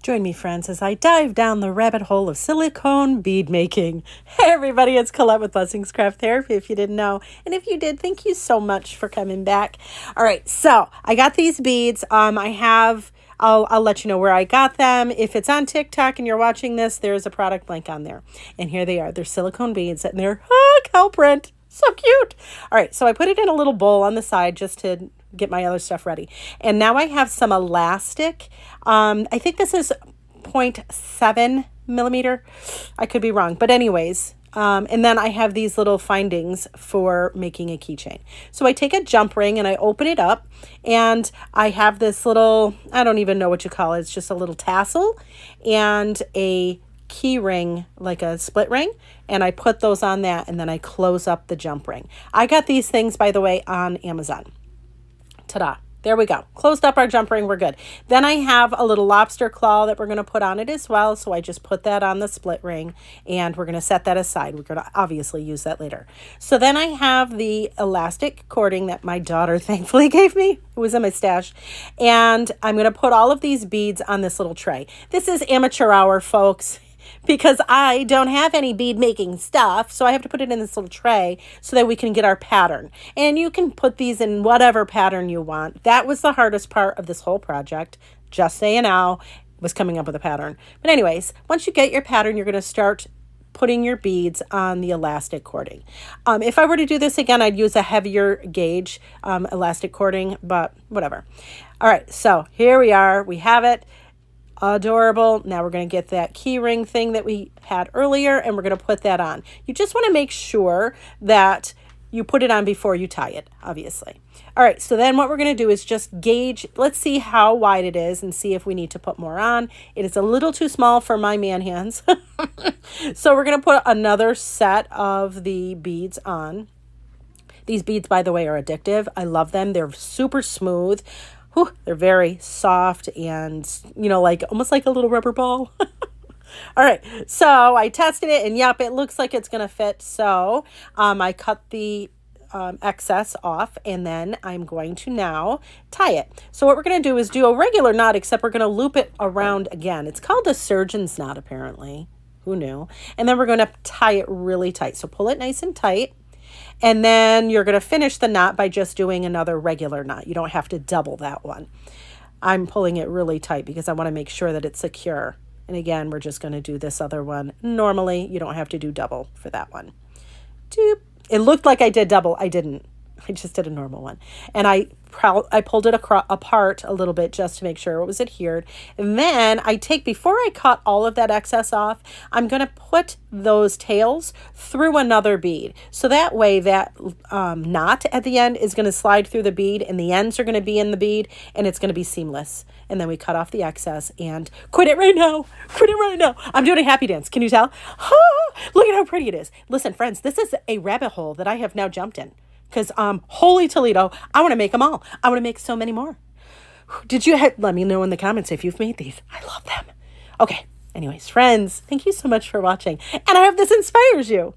Join me, friends, as I dive down the rabbit hole of silicone bead making. Hey, everybody, it's Colette with Blessings Craft Therapy, if you didn't know. And if you did, thank you so much for coming back. All right, so I got these beads. I'll let you know where I got them. If it's on TikTok and you're watching this, there's a product link on there. And here they are. They're silicone beads, and they're cow print. So cute. All right, so I put it in a little bowl on the side just to get my other stuff ready. And now I have some elastic. I think this is 0.7 millimeter. I could be wrong, but anyways. And then I have these little findings for making a keychain. So I take a jump ring and I open it up, and I have this little, I don't even know what you call it. It's just a little tassel and a key ring, like a split ring, and I put those on that, and then I close up the jump ring. I got these things, by the way, on Amazon. Ta-da. There we go. Closed up our jump ring. We're good. Then I have a little lobster claw that we're going to put on it as well. So I just put that on the split ring, and we're going to set that aside. We're going to obviously use that later. So then I have the elastic cording that my daughter thankfully gave me. It was in my stash. And I'm going to put all of these beads on this little tray. This is amateur hour, folks, because I don't have any bead making stuff. So I have to put it in this little tray so that we can get our pattern. And you can put these in whatever pattern you want. That was the hardest part of this whole project. Just so you know, was coming up with a pattern. But anyways, once you get your pattern, you're going to start putting your beads on the elastic cording. If I were to do this again, I'd use a heavier gauge elastic cording, but whatever. All right, so here we are. We have it. Adorable. Now we're going to get that key ring thing that we had earlier, and we're going to put that on. You just want to make sure that you put it on before you tie it, obviously. All right, so then what we're going to do is just gauge. Let's see how wide it is and see if we need to put more on. It is a little too small for my man hands. So we're going to put another set of the beads on. These beads, by the way, are addictive. I love them. They're super smooth. Whew, they're very soft and, like almost like a little rubber ball. All right, so I tested it, and yep, it looks like it's going to fit. So I cut the excess off, and then I'm going to now tie it. So what we're going to do is do a regular knot, except we're going to loop it around again. It's called a surgeon's knot, apparently. Who knew? And then we're going to tie it really tight. So pull it nice and tight. And then you're going to finish the knot by just doing another regular knot. You don't have to double that one. I'm pulling it really tight because I want to make sure that it's secure. And again, we're just going to do this other one. Normally, you don't have to do double for that one. Doop. It looked like I did double. I didn't. I just did a normal one. And I pulled it apart a little bit just to make sure it was adhered. And then before I cut all of that excess off, I'm going to put those tails through another bead. So that way that knot at the end is going to slide through the bead, and the ends are going to be in the bead, and it's going to be seamless. And then we cut off the excess and quit it right now. Quit it right now. I'm doing a happy dance. Can you tell? Look at how pretty it is. Listen, friends, this is a rabbit hole that I have now jumped in. Because, holy Toledo, I want to make them all. I want to make so many more. Let me know in the comments if you've made these. I love them. Okay. Anyways, friends, thank you so much for watching. And I hope this inspires you.